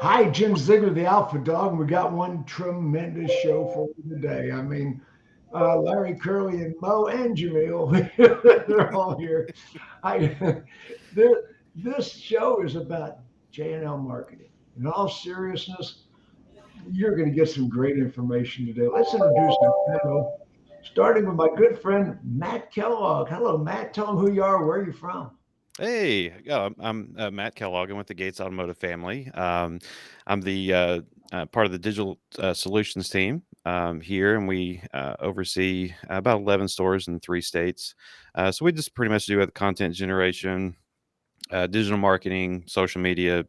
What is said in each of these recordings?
Hi, Jim Ziegler, the Alpha Dawg, and we got one tremendous show for you today. I mean, Larry, Curly, and Mo, and Jamil, they're all here. I, this, this show is about J&L Marketing. In all seriousness, you're going to get some great information today. Let's introduce our panel, starting with my good friend, Matt Kellogg. Hello, Matt. Tell them who you are, where you're from. Hey, yeah, I'm Matt Kellogg. I'm with the Gates Automotive family. I'm the part of the digital solutions team here, and we oversee about 11 stores in 3 states. So we just pretty much do the content generation, digital marketing, social media,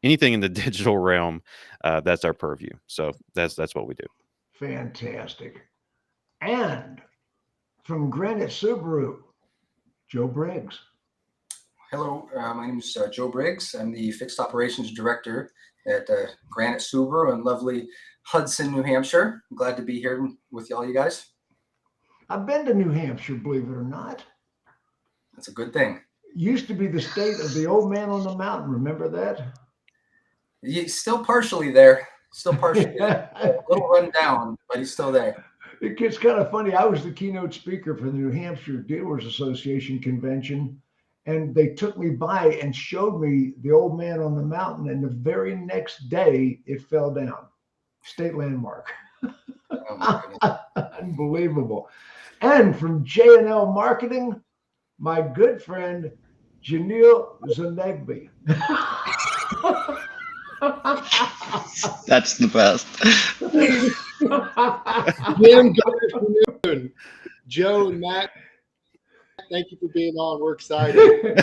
anything in the digital realm. That's our purview. So that's what we do. Fantastic. And from Granite Subaru, Joe Briggs. Hello, my name is Joe Briggs. I'm the Fixed Operations Director at Granite Subaru in lovely Hudson, New Hampshire. I'm glad to be here with all you guys. I've been to New Hampshire, believe it or not. That's a good thing. Used to be the state of the old man on the mountain. Remember that? He's still partially there, still partially a little run down, but he's still there. It's kind of funny. I was the keynote speaker for the New Hampshire Dealers Association convention, and they took me by and showed me the old man on the mountain. And the very next day, it fell down. State landmark. Oh my goodness. Unbelievable. And from J&L Marketing, my good friend, Jamil Zabaneh. That's the best. Jim, good afternoon. Joe and Matt, thank you for being on. We're excited.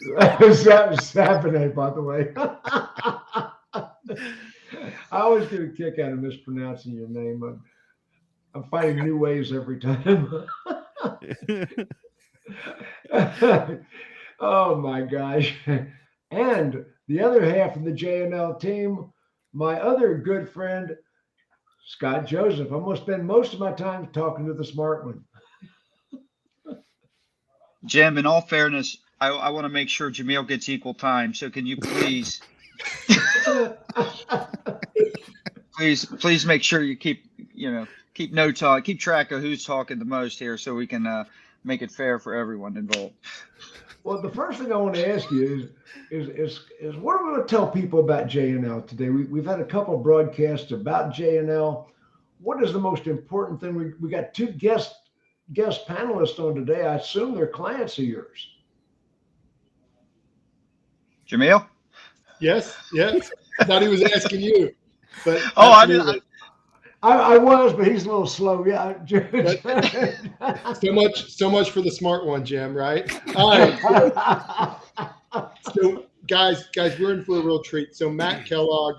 Zabaneh, by the way. I always get a kick out of mispronouncing your name. I'm finding new ways every time. Oh my gosh. And the other half of the J&L team, my other good friend, Scott Joeseph. I'm going to spend most of my time talking to the smart one. Jim, in all fairness, I want to make sure Jamil gets equal time. So can you please make sure you keep notes on, keep track of who's talking the most here, so we can make it fair for everyone involved. Well, the first thing I want to ask you is what are we going to tell people about J&L today? We've had a couple of broadcasts about J&L. What is the most important thing? We got two guest panelists on today. I assume they're clients of yours. Jamil? Yes. I thought he was asking you, but Oh, absolutely. I was, but he's a little slow. Yeah. So much for the smart one, Jim, right? All right. So guys, we're in for a real treat. So Matt Kellogg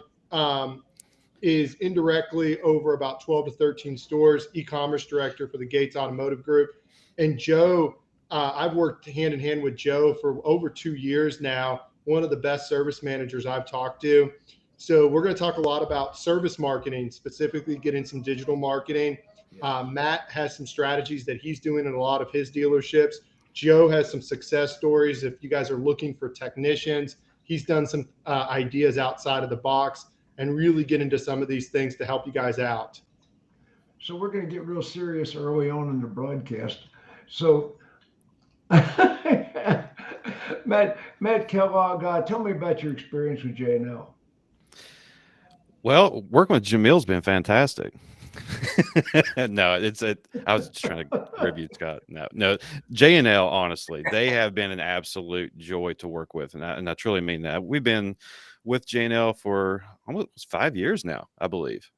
is indirectly over about 12 to 13 stores, e-commerce director for the Gates Automotive Group. And Joe, I've worked hand in hand with Joe for over 2 years now, one of the best service managers I've talked to. So we're going to talk a lot about service marketing, specifically getting some digital marketing. Matt has some strategies that he's doing in a lot of his dealerships. Joe has some success stories. If you guys are looking for technicians, he's done some ideas outside of the box and really get into some of these things to help you guys out. So we're going to get real serious early on in the broadcast. So Matt Kellogg, tell me about your experience with J&L. Well, working with Jamil's been fantastic. No, I was just trying to rib you, Scott. No, J&L, honestly, they have been an absolute joy to work with, and I truly mean that. We've been with J&L for almost 5 years now, I believe,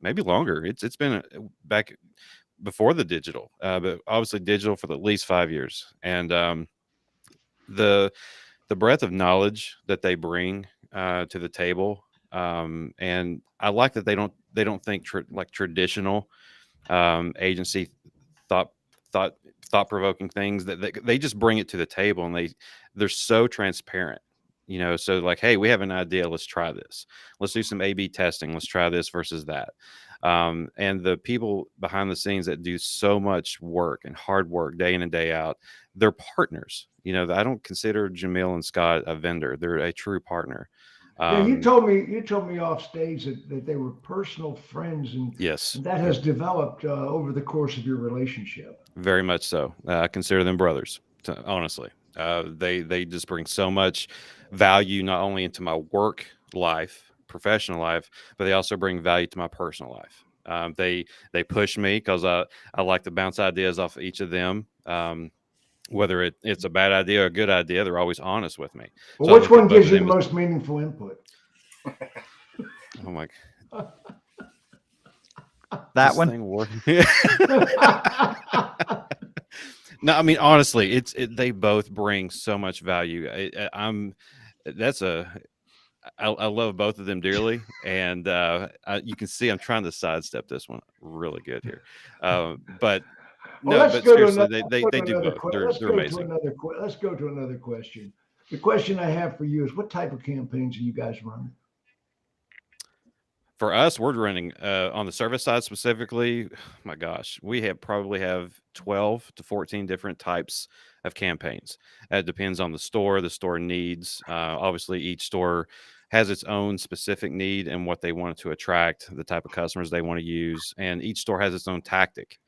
maybe longer. It's been back before the digital, but obviously digital for at least 5 years, and the breadth of knowledge that they bring to the table. And I like that they don't think like traditional agency thought thought provoking things that they just bring it to the table, and they're so transparent. So like, hey, we have an idea. Let's try this. Let's do some A/B testing. Let's try this versus that. And the people behind the scenes that do so much work and hard work day in and day out, they're partners. I don't consider Jamil and Scott a vendor. They're a true partner. Yeah, you told me off stage that they were personal friends, and Yes, that has developed over the course of your relationship. very much so. I consider them brothers, honestly. They just bring so much value not only into my work life, professional life, but they also bring value to my personal life. They push me because I like to bounce ideas off of each of them. Whether it's a bad idea or a good idea, they're always honest with me. Well, So I which look at one both gives of you the them as, most meaningful input? oh my, That this one. thing working. No, I mean honestly, they both bring so much value. I love both of them dearly, and you can see I'm trying to sidestep this one really good here, but Well, no, but seriously, they do both. They're amazing. Let's go to another question. The question I have for you is, what type of campaigns are you guys running? For us, we're running on the service side specifically. My gosh, we probably have 12 to 14 different types of campaigns. It depends on the store needs. Obviously, each store has its own specific need and what they want to attract, the type of customers they want to use, and each store has its own tactic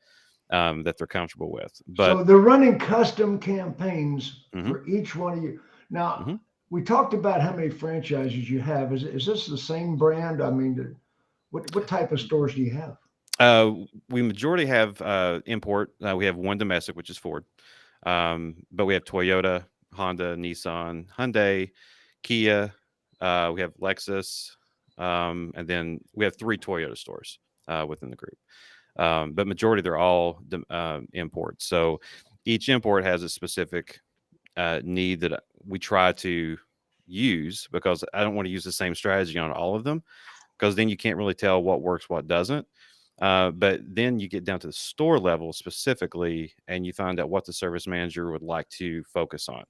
that they're comfortable with. But So they're running custom campaigns Mhm. for each one of you. Now, Mhm. we talked about how many franchises you have. Is this the same brand? I mean, what type of stores do you have? We majority have import. We have one domestic, which is Ford. But we have Toyota, Honda, Nissan, Hyundai, Kia. We have Lexus, and then we have 3 Toyota stores within the group. But majority they're all imports. So each import has a specific need that we try to use, because I don't want to use the same strategy on all of them, because then you can't really tell what works, what doesn't. But then you get down to the store level specifically, and you find out what the service manager would like to focus on.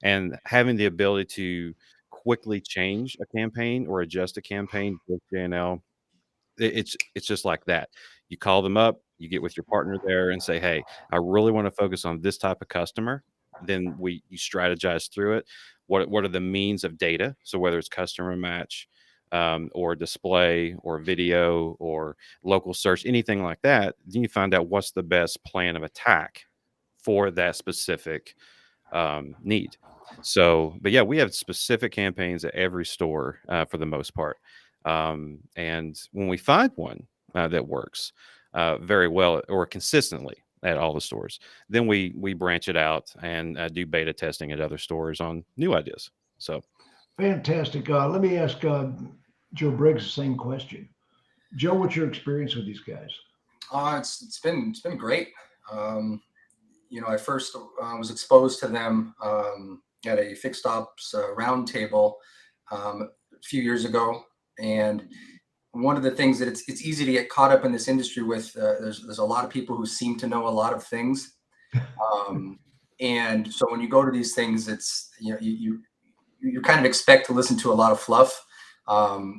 And having the ability to quickly change a campaign or adjust a campaign with J&L, it's just like that. You call them up, you get with your partner there and say, hey, I really want to focus on this type of customer. Then you strategize through it. What are the means of data? So whether it's customer match, or display or video or local search, anything like that, then you find out what's the best plan of attack for that specific need. So, but yeah, we have specific campaigns at every store for the most part. And when we find one that works very well or consistently at all the stores, then we branch it out and do beta testing at other stores on new ideas. So, Fantastic. Let me ask Joe Briggs the same question. Joe, what's your experience with these guys? It's been great. I first was exposed to them at a fixed ops roundtable a few years ago, and one of the things that it's easy to get caught up in this industry with. There's a lot of people who seem to know a lot of things, and so when you go to these things, it's you kind of expect to listen to a lot of fluff.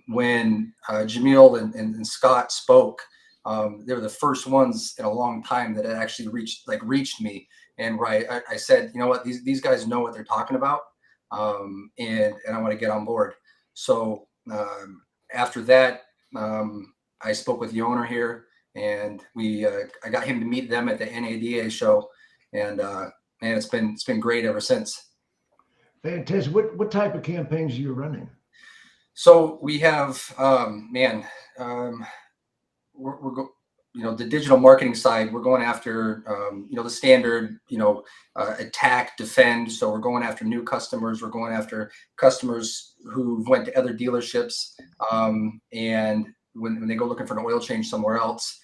When Jamil and Scott spoke, they were the first ones in a long time that had actually reached me, and where I said, you know what, these guys know what they're talking about, and I want to get on board. So after that, I spoke with the owner here, and I got him to meet them at the NADA show, and it's been great ever since. Fantastic. What type of campaigns are you running? So we have, the digital marketing side, we're going after, the standard, attack, defend. So we're going after new customers. We're going after customers who went to other dealerships. And when they go looking for an oil change somewhere else,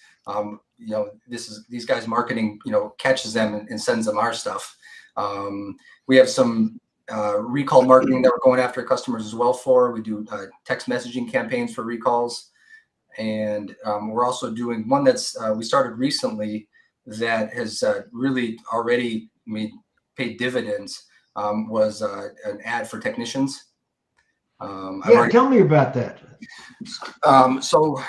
these guys marketing, catches them and sends them our stuff. We have some recall marketing that we're going after customers as well for. We do text messaging campaigns for recalls. And we're also doing one that's we started recently that has really already paid dividends. Was an ad for technicians. Tell me about that. So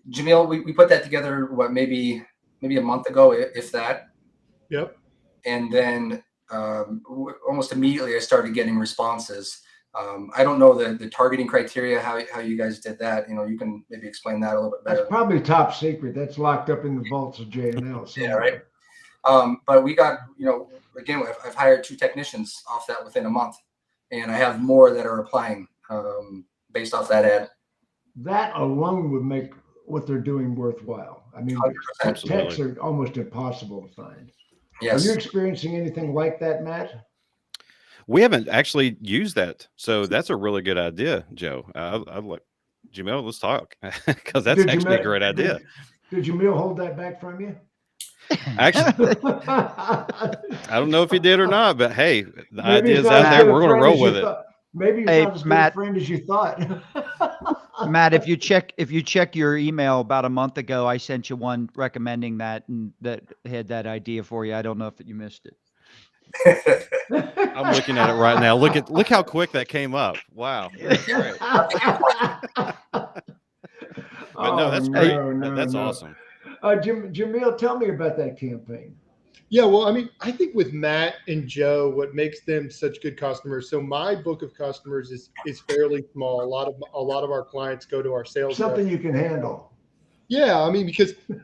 Jamil, we put that together maybe a month ago, if that. Yep. And then almost immediately I started getting responses. I don't know the targeting criteria, how you guys did that. You can maybe explain that a little bit better. That's probably top secret. That's locked up in the vaults of J&L somewhere. Yeah, right. But we got, again, I've hired 2 technicians off that within a month, and I have more that are applying based off that ad. That alone would make what they're doing worthwhile. I mean, 100%. techs are almost impossible to find. Yes. Are you experiencing anything like that, Matt? We haven't actually used that, so that's a really good idea, Joe. I'd like Jamil. Let's talk because that's actually a great idea. Did Jamil hold that back from you? Actually, I don't know if he did or not, but hey, the idea's out there. We're going to roll with it. Maybe he's not as good a friend as you thought. Matt, if you check your email about a month ago, I sent you one recommending that, and that had that idea for you. I don't know if you missed it. I'm looking at it right now. Look how quick that came up. Wow. That's great. But no, that's great. That's awesome. Jamil, tell me about that campaign. Yeah, well, I mean, I think with Matt and Joe, what makes them such good customers. So my book of customers is fairly small. A lot of our clients go to our sales. Something you can handle. Yeah, I mean,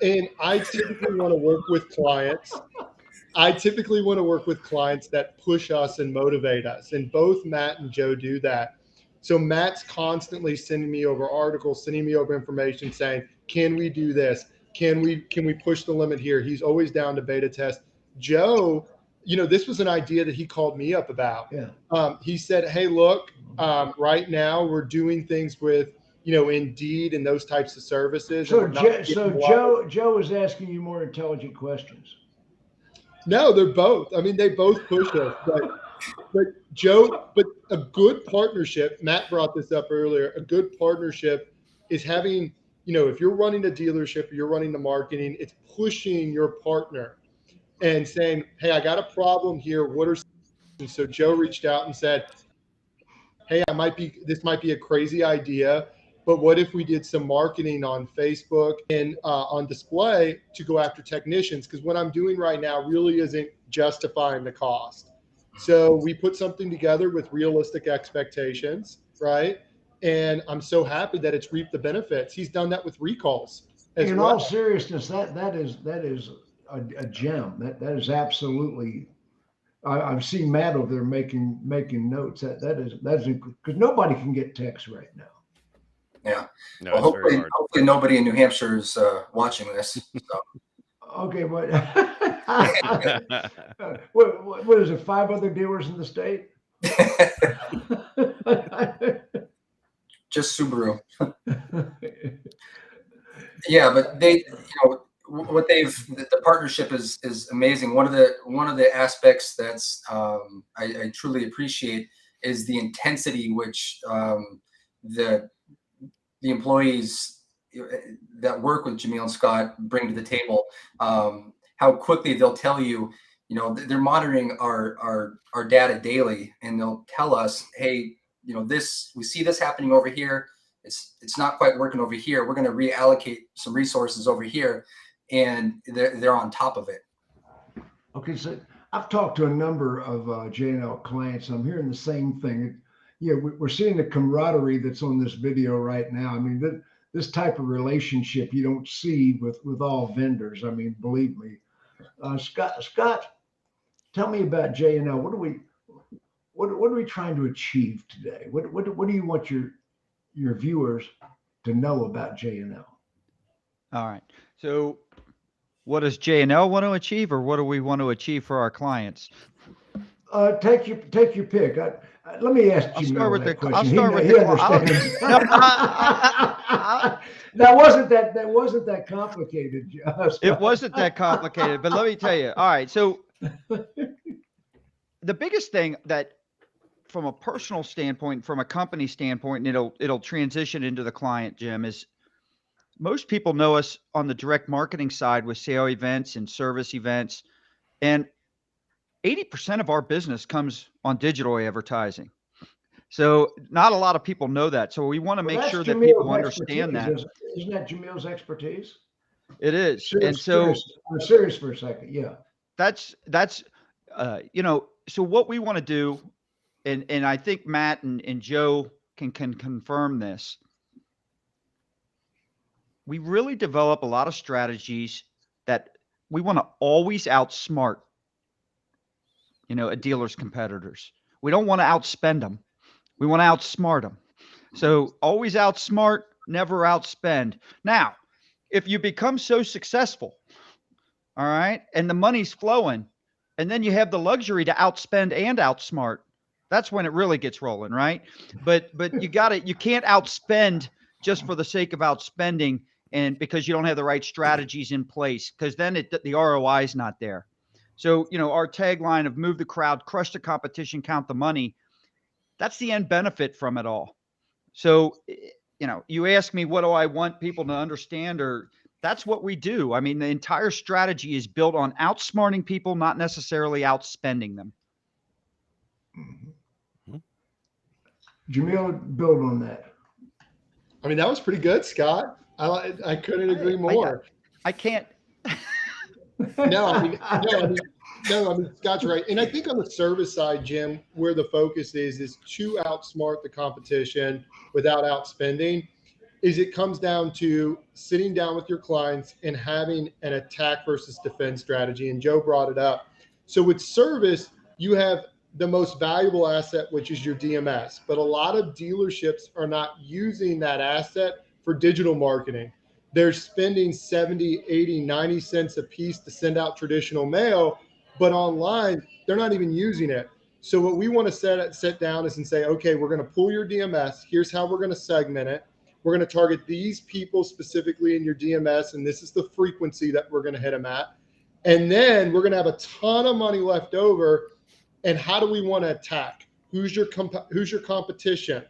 and I typically want to work with clients. That push us and motivate us, and both Matt and Joe do that. So Matt's constantly sending me over articles, sending me over information, saying, "Can we do this? Can we push the limit here?" He's always down to beta test. Joe, this was an idea that he called me up about. Yeah. He said, "Hey, look, right now we're doing things with, Indeed and those types of services." So Joe is asking you more intelligent questions. No, they're both. I mean, they both push us, but Joe, but a good partnership, Matt brought this up earlier, a good partnership is having, if you're running a dealership, you're running the marketing, it's pushing your partner and saying, "Hey, I got a problem here. What are," so Joe reached out and said, "Hey, this might be a crazy idea, but what if we did some marketing on Facebook and on display to go after technicians? Because what I'm doing right now really isn't justifying the cost." So we put something together with realistic expectations, right? And I'm so happy that it's reaped the benefits. He's done that with recalls as In well. all seriousness, that is a gem. That is absolutely. I've seen Matt over there making notes. That's because nobody can get text right now. Yeah. No, well, hopefully nobody in New Hampshire is watching this. So. Okay, what is it? 5 other dealers in the state? Just Subaru. Yeah, but the partnership is amazing. One of the aspects that's I truly appreciate is the intensity which the employees that work with Jamil and Scott bring to the table. How quickly they'll tell you, they're monitoring our data daily, and they'll tell us, "Hey, we see this happening over here. It's not quite working over here. We're going to reallocate some resources over here," and they're on top of it. Okay, so I've talked to a number of J&L clients, and I'm hearing the same thing. Yeah, we're seeing the camaraderie that's on this video right now. I mean, this type of relationship you don't see with all vendors. I mean, believe me. Scott, tell me about J&L. What are we trying to achieve today? What do you want your viewers to know about J&L? All right. So what does J&L want to achieve, or what do we want to achieve for our clients? Take your pick. Let me ask you that question. I'll start with he understands. That wasn't that complicated. It wasn't that complicated, but let me tell you. All right. So the biggest thing that, from a personal standpoint, from a company standpoint, and it'll transition into the client, Jim, is most people know us on the direct marketing side with sale events and service events. And 80% of our business comes on digital advertising. So not a lot of people know that. So we want to make sure that people understand that. Isn't that Jamil's expertise? It is. I'm serious for a second. Yeah. That's so what we want to do and I think Matt and Joe can confirm this. We really develop a lot of strategies that we want to always outsmart, a dealer's competitors. We don't want to outspend them. We want to outsmart them. So always outsmart, never outspend. Now, if you become so successful, all right, and the money's flowing, and then you have the luxury to outspend and outsmart, that's when it really gets rolling, right? But you can't outspend just for the sake of outspending, and because you don't have the right strategies in place, because then the ROI is not there. So, our tagline of move the crowd, crush the competition, count the money, that's the end benefit from it all. So, you ask me, what do I want people to understand, or that's what we do. I mean, the entire strategy is built on outsmarting people, not necessarily outspending them. Jamil, build on that. I mean, that was pretty good, Scott. I couldn't agree more. I can't. No, I mean, Scott's right. And I think on the service side, Jim, where the focus is to outsmart the competition without outspending, is it comes down to sitting down with your clients and having an attack versus defend strategy. And Joe brought it up. So with service, you have the most valuable asset, which is your DMS. But a lot of dealerships are not using that asset for digital marketing. They're spending 70, 80, 90 cents a piece to send out traditional mail, but online, they're not even using it. So what we want to set down is and say, okay, we're going to pull your DMS. Here's how we're going to segment it. We're going to target these people specifically in your DMS, and this is the frequency that we're going to hit them at. And then we're going to have a ton of money left over. And how do we want to attack? Who's your competition?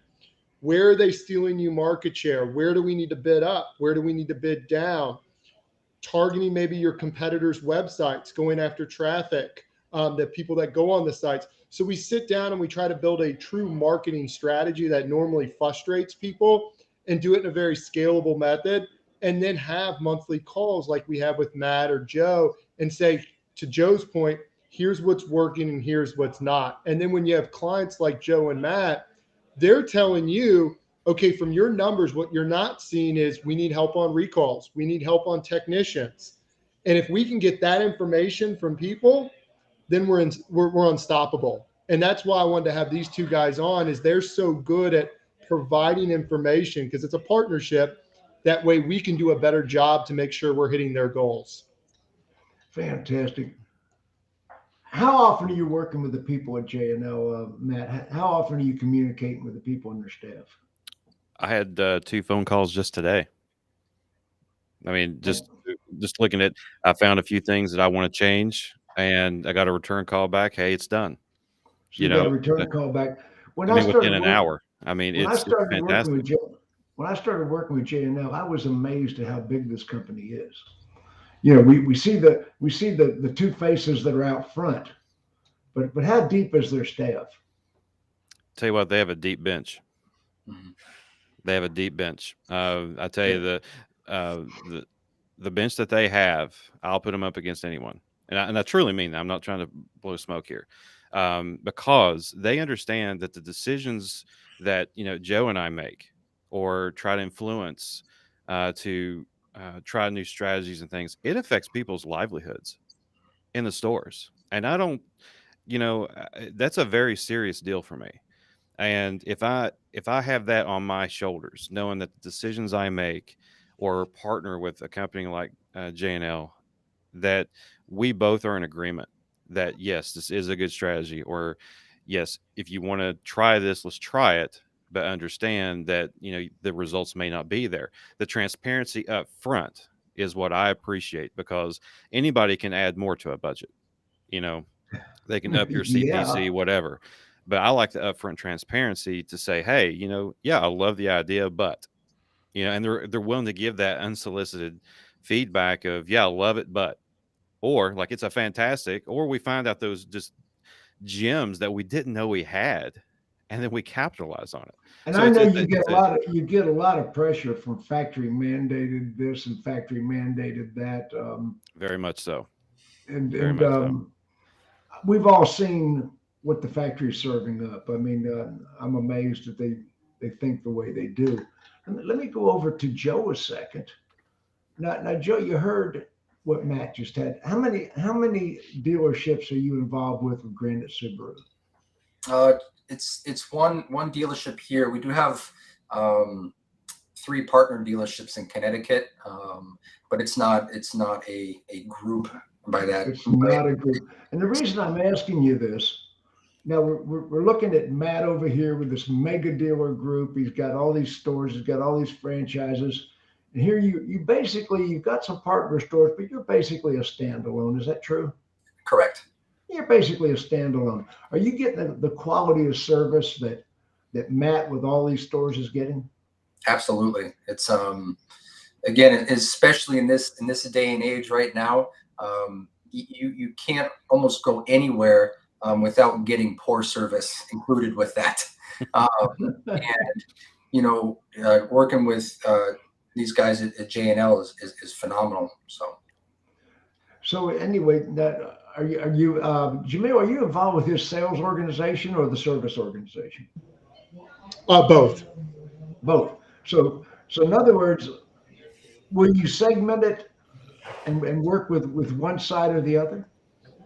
Where are they stealing you market share? Where do we need to bid up? Where do we need to bid down? Targeting maybe your competitors' websites, going after traffic, the people that go on the sites. So we sit down and we try to build a true marketing strategy that normally frustrates people and do it in a very scalable method, and then have monthly calls like we have with Matt or Joe and say, to Joe's point, here's what's working and here's what's not. And then when you have clients like Joe and Matt, they're telling you, okay, from your numbers, what you're not seeing is we need help on recalls. We need help on technicians. And if we can get that information from people, then we're unstoppable. And that's why I wanted to have these two guys on, is they're so good at providing information, because it's a partnership. That way we can do a better job to make sure we're hitting their goals. Fantastic. How often are you working with the people at J&L, Matt? How often are you communicating with the people on your staff? I had 2 phone calls just today. I mean, just looking at, I found a few things that I want to change, and I got a return call back. Hey, it's done. So you got a return call back. Within an hour. I mean, when it's fantastic. When I started working with J&L, I was amazed at how big this company is. We see the two faces that are out front, but how deep is their staff? Tell you what, they have a deep bench. They have a deep bench. I tell you, the bench that they have, I'll put them up against anyone, and I truly mean that. I'm not trying to blow smoke here, because they understand that the decisions that Joe and I make, or try to influence, to try new strategies and things, it affects people's livelihoods in the stores. And I don't, that's a very serious deal for me. And if I have that on my shoulders, knowing that the decisions I make or partner with a company like J&L, that we both are in agreement that yes, this is a good strategy, or yes, if you want to try this, let's try it, but understand that the results may not be there. The transparency up front is what I appreciate, because anybody can add more to a budget. They can up your CPC, whatever. But I like the upfront transparency to say, hey, yeah, I love the idea, but, and they're willing to give that unsolicited feedback of, yeah, I love it, but, or like, it's a fantastic, or we find out those just gems that we didn't know we had, and then we capitalize on it. And so I know you get a lot of pressure from factory mandated this and factory mandated that. Very much so. And we've all seen what the factory's serving up. I mean, I'm amazed that they think the way they do. Let me go over to Joe a second. Now, Joe, you heard what Matt just had. How many dealerships are you involved with Granite Subaru? It's one dealership here. We do have 3 partner dealerships in Connecticut, but it's not a group by that. It's not a group. And the reason I'm asking you this, now we're looking at Matt over here with this mega dealer group. He's got all these stores. He's got all these franchises. And here you've got some partner stores, but you're basically a standalone. Is that true? Correct. You're basically a standalone. Are you getting the quality of service that Matt with all these stores is getting? Absolutely. It's again, especially in this day and age right now, you can't almost go anywhere without getting poor service included with that. And working with these guys at J&L is phenomenal. So anyway, are you Jamil? Are you involved with his sales organization or the service organization? Both. Both. So in other words, will you segment it and work with one side or the other?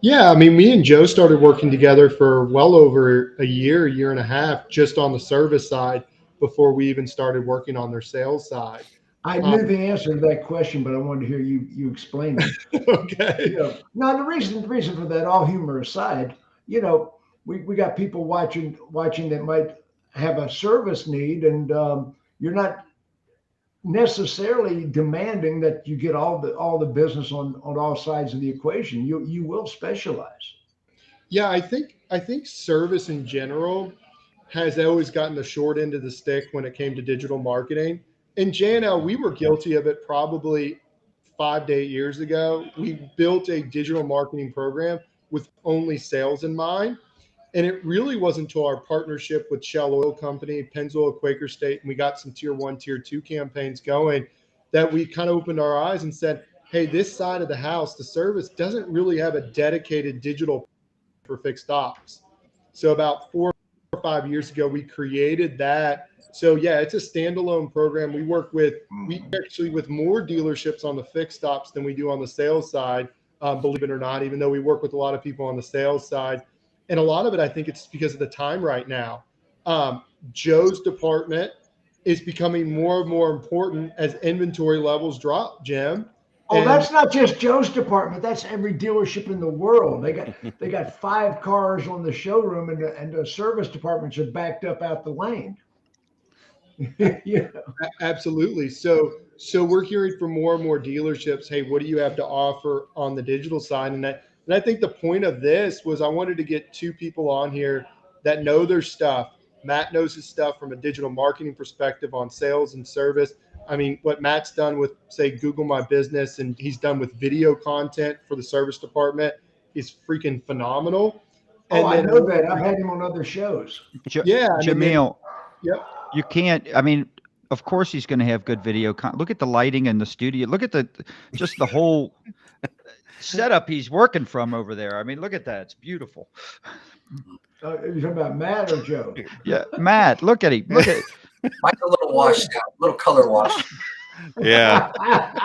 Yeah, I mean, me and Joe started working together for well over a year and a half, just on the service side before we even started working on their sales side. I knew the answer to that question, but I wanted to hear you explain it. Okay. Now the reason for that, all humor aside, we got people watching that might have a service need, and you're not necessarily demanding that you get all the business on all sides of the equation. You will specialize. Yeah, I think service in general has always gotten the short end of the stick when it came to digital marketing. In J&L, we were guilty of it probably 5 to 8 years ago. We built a digital marketing program with only sales in mind. And it really wasn't until our partnership with Shell Oil Company, Pennzoil, Quaker State, and we got some tier 1, tier 2 campaigns going that we kind of opened our eyes and said, hey, this side of the house, the service doesn't really have a dedicated digital for fixed ops. So about 4 or 5 years ago, we created that. So yeah, it's a standalone program. We actually with more dealerships on the fixed ops than we do on the sales side, believe it or not, even though we work with a lot of people on the sales side. And a lot of it, I think it's because of the time right now. Joe's department is becoming more and more important as inventory levels drop, Jim. Oh, that's not just Joe's department. That's every dealership in the world. They got 5 cars on the showroom, and the service departments are backed up out the lane. Yeah. Absolutely. So we're hearing from more and more dealerships, hey, what do you have to offer on the digital side? And I think the point of this was I wanted to get 2 people on here that know their stuff. Matt knows his stuff from a digital marketing perspective on sales and service. I mean, what Matt's done with, say, Google My Business, and he's done with video content for the service department is freaking phenomenal. And I know that. I've had him on other shows. Yeah. Jamil. Yep. You can't, I mean, of course he's going to have good video. Look at the lighting in the studio. Look at just the whole setup he's working from over there. I mean, look at that. It's beautiful. Are you talking about Matt or Joe? Yeah, Matt, look at him. Look at Mine's a little washed out, a little color wash. Yeah.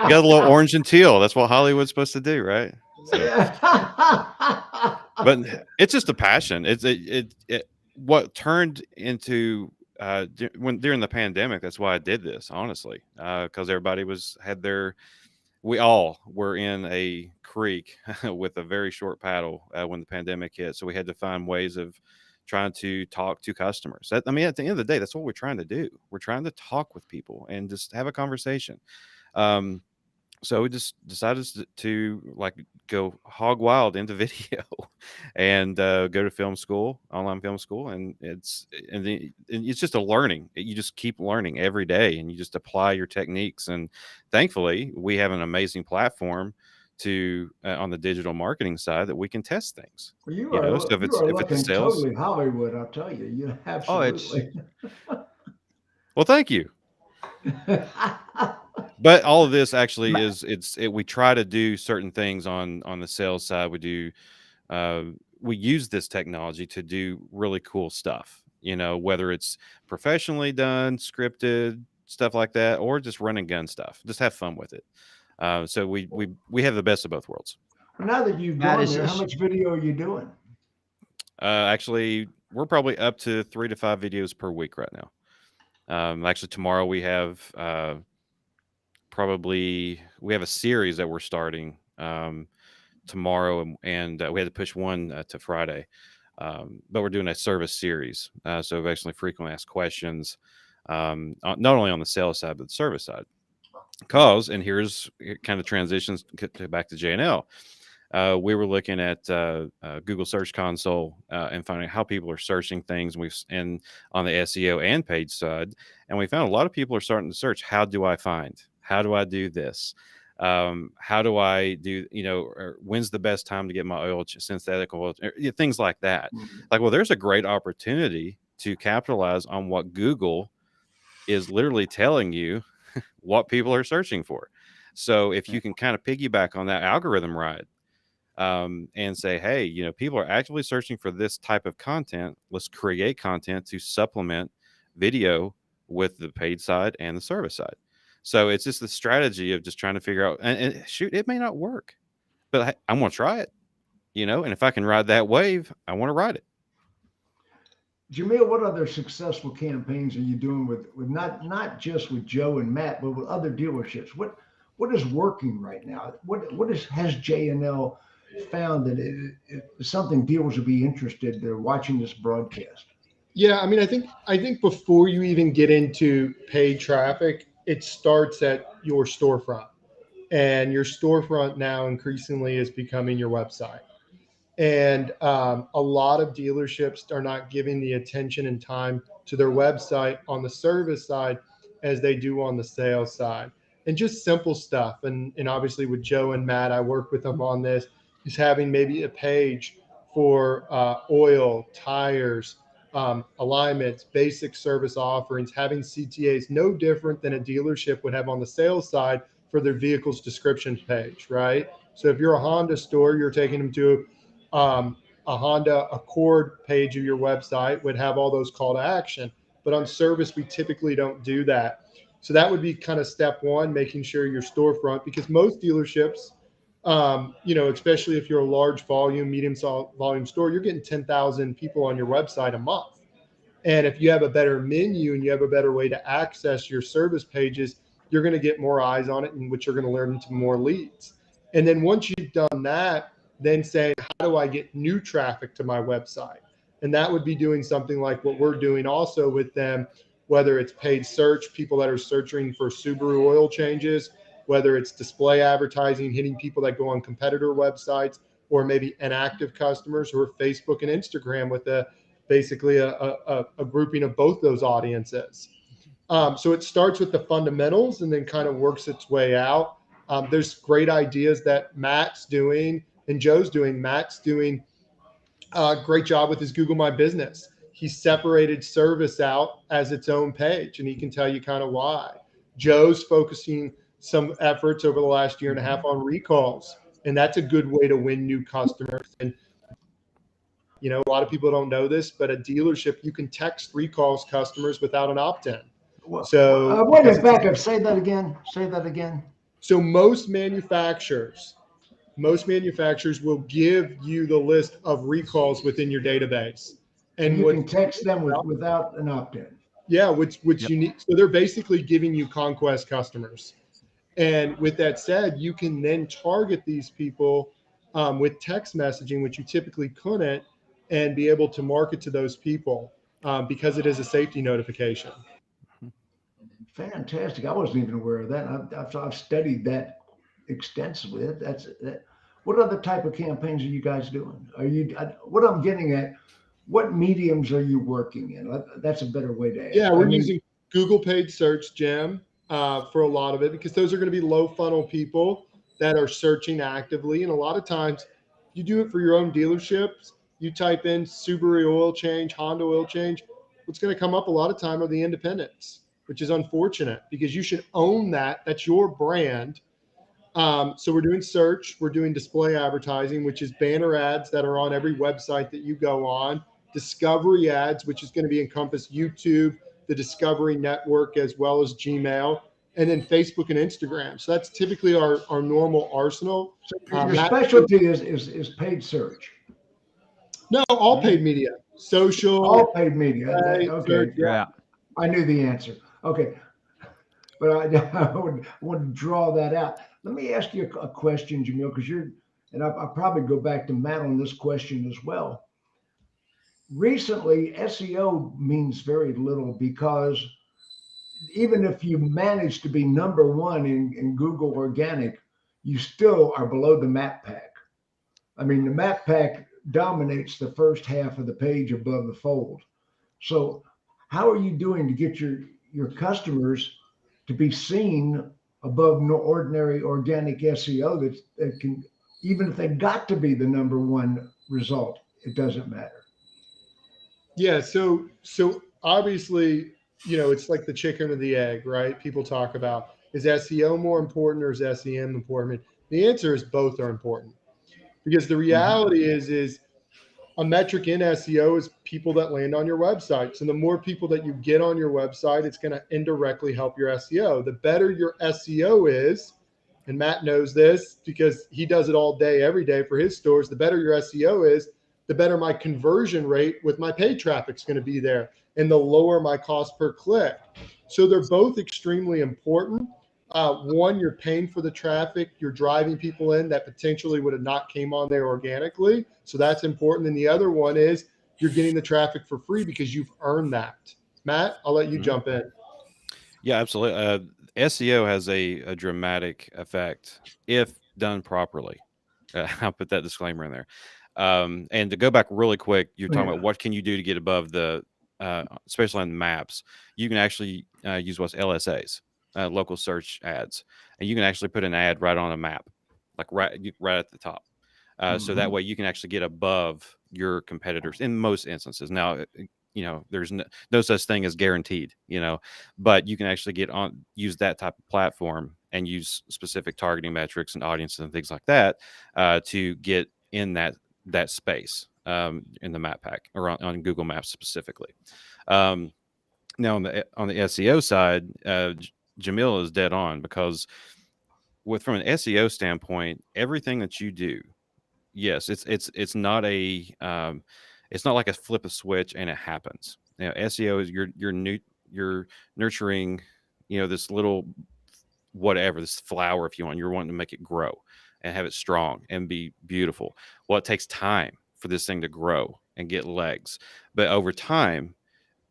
You got a little orange and teal. That's what Hollywood's supposed to do, right? So. But it's just a passion. It what turned into during the pandemic. That's why I did this, honestly, because everybody we all were in a creek with a very short paddle when the pandemic hit. So we had to find ways of trying to talk to customers. At the end of the day, that's what we're trying to do. We're trying to talk with people and just have a conversation. So we just decided to go hog wild into video and go to film school, online film school. And it's just a learning. You just keep learning every day and you just apply your techniques. And thankfully we have an amazing platform on the digital marketing side that we can test things. Well, you are so if it's sales, totally Hollywood, I'll tell you. You absolutely. Well, thank you. But all of this actually we try to do certain things on the sales side. We do we use this technology to do really cool stuff, whether it's professionally done, scripted stuff like that, or just run and gun stuff. Just have fun with it. So we have the best of both worlds. Now that you've Matt, gone is there, how this- much video are you doing? Actually, we're probably up to 3 to 5 videos per week right now. Actually, tomorrow we have we have a series that we're starting tomorrow, and we had to push one to Friday, but we're doing a service series. So basically, frequently asked questions, not only on the sales side but the service side. And here's kind of transitions back to J&L. We were looking at Google Search Console and finding how people are searching things. And on the SEO and page side, and we found a lot of people are starting to search. How do I find? How do I do this? How do I do? Or when's the best time to get my synthetic oil? Things like that. Like, well, there's a great opportunity to capitalize on what Google is literally telling you what people are searching for. So if you can kind of piggyback on that algorithm ride, and say, hey, people are actively searching for this type of content. Let's create content to supplement video with the paid side and the service side. So it's just the strategy of just trying to figure out, and shoot, it may not work, but I'm going to try it, and if I can ride that wave, I want to ride it. Jamil, what other successful campaigns are you doing with not just with Joe and Matt, but with other dealerships? What is working right now? Has J&L found that it is something dealers will be interested? They're watching this broadcast. Yeah, I mean, I think before you even get into paid traffic, it starts at your storefront, and your storefront now increasingly is becoming your website. And a lot of dealerships are not giving the attention and time to their website on the service side as they do on the sales side. And just simple stuff. And obviously with Joe and Matt, I work with them on this, is having maybe a page for oil, tires, alignments, basic service offerings, having CTAs, no different than a dealership would have on the sales side for their vehicle's description page, right? So if you're a Honda store, you're taking them to a Honda Accord page of your website would have all those call to action. But on service, we typically don't do that. So that would be kind of step one, making sure your storefront, because most dealerships, especially if you're a large volume, medium volume store, you're getting 10,000 people on your website a month. And if you have a better menu and you have a better way to access your service pages, you're going to get more eyes on it, and which you're going to learn into more leads. And then once you've done that, then saying, how do I get new traffic to my website? And that would be doing something like what we're doing also with them, whether it's paid search, people that are searching for Subaru oil changes, whether it's display advertising, hitting people that go on competitor websites, or maybe inactive customers who are Facebook and Instagram with basically a grouping of both those audiences. So it starts with the fundamentals and then kind of works its way out. There's great ideas that Matt's doing and Joe's doing. Matt's doing a great job with his Google My Business. He separated service out as its own page, and he can tell you kind of why. Joe's focusing some efforts over the last year and a half on recalls, and that's a good way to win new customers. And a lot of people don't know this, but a dealership, you can text recalls customers without an opt-in. So wait a minute, back up. Say that again. So most manufacturers will give you the list of recalls within your database, and you can text them without an opt-in. Yeah, which unique. So they're basically giving you conquest customers. And with that said, you can then target these people with text messaging, which you typically couldn't, and be able to market to those people because it is a safety notification. Fantastic. I wasn't even aware of that. I've studied that extensively. What other type of campaigns are you guys doing? What I'm getting at, what mediums are you working in? That's a better way to ask. Yeah, we're using Google paid search, Jim, for a lot of it, because those are going to be low funnel people that are searching actively. And a lot of times you do it for your own dealerships. You type in Subaru oil change, Honda oil change. What's going to come up a lot of time are the independents, which is unfortunate because you should own that. That's your brand. So we're doing search, we're doing display advertising, which is banner ads that are on every website that you go on, discovery ads, which is going to be encompass YouTube, the Discovery Network, as well as Gmail, and then Facebook and Instagram. So that's typically our normal arsenal. So your specialty is paid search. No, all paid media, social, All paid media. Okay. search, Yeah. I knew the answer. Okay. But I would draw that out. Let me ask you a question, Jamil, because and I'll probably go back to Matt on this question as well. Recently, SEO means very little because even if you manage to be number one in Google organic, you still are below the map pack. I mean, the map pack dominates the first half of the page above the fold. So how are you doing to get your customers to be seen above no ordinary organic SEO that can, even if they got to be the number one result, it doesn't matter. Yeah. So obviously, it's like the chicken or the egg, right? People talk about, is SEO more important or is SEM important? The answer is both are important, because the reality is a metric in SEO is people that land on your website. So the more people that you get on your website, it's going to indirectly help your SEO. The better your SEO is, and Matt knows this because he does it all day, every day for his stores, the better your SEO is, the better my conversion rate with my paid traffic is going to be there, and the lower my cost per click. So they're both extremely important. One, you're paying for the traffic, you're driving people in that potentially would have not came on there organically. So that's important. And the other one is you're getting the traffic for free because you've earned that. Matt, I'll let you jump in. Yeah, absolutely. SEO has a dramatic effect if done properly. I'll put that disclaimer in there. And to go back really quick, you're talking about what can you do to get above the, especially on the maps. You can actually use what's LSAs, local search ads, and you can actually put an ad right on a map, like right at the top. So that way you can actually get above your competitors in most instances. Now, there's no such thing as guaranteed, but you can actually use that type of platform and use specific targeting metrics and audiences and things like that to get in that space in the map pack or on Google Maps specifically. Now on the SEO side, Jamil is dead on, because from an SEO standpoint, everything that you do, yes, it's not it's not like a flip a switch and it happens. SEO is you're nurturing, this little whatever, this flower, if you want. You're wanting to make it grow and have it strong and be beautiful. Well, it takes time for this thing to grow and get legs. But over time,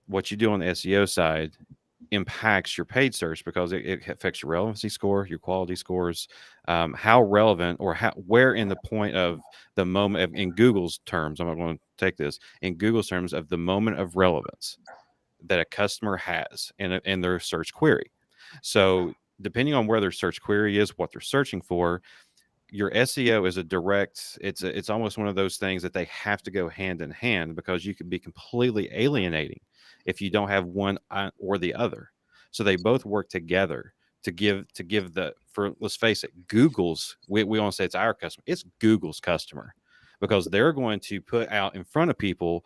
what you do on the SEO side impacts your paid search, because it affects your relevancy score, your quality scores, how relevant or where in the point of the moment in Google's terms, I'm going to take this in Google's terms of the moment of relevance that a customer has in their search query. So depending on where their search query is, what they're searching for, your SEO is it's almost one of those things that they have to go hand in hand, because you could be completely alienating if you don't have one or the other. So they both work together to give let's face it, Google's, we want to say it's our customer, it's Google's customer, because they're going to put out in front of people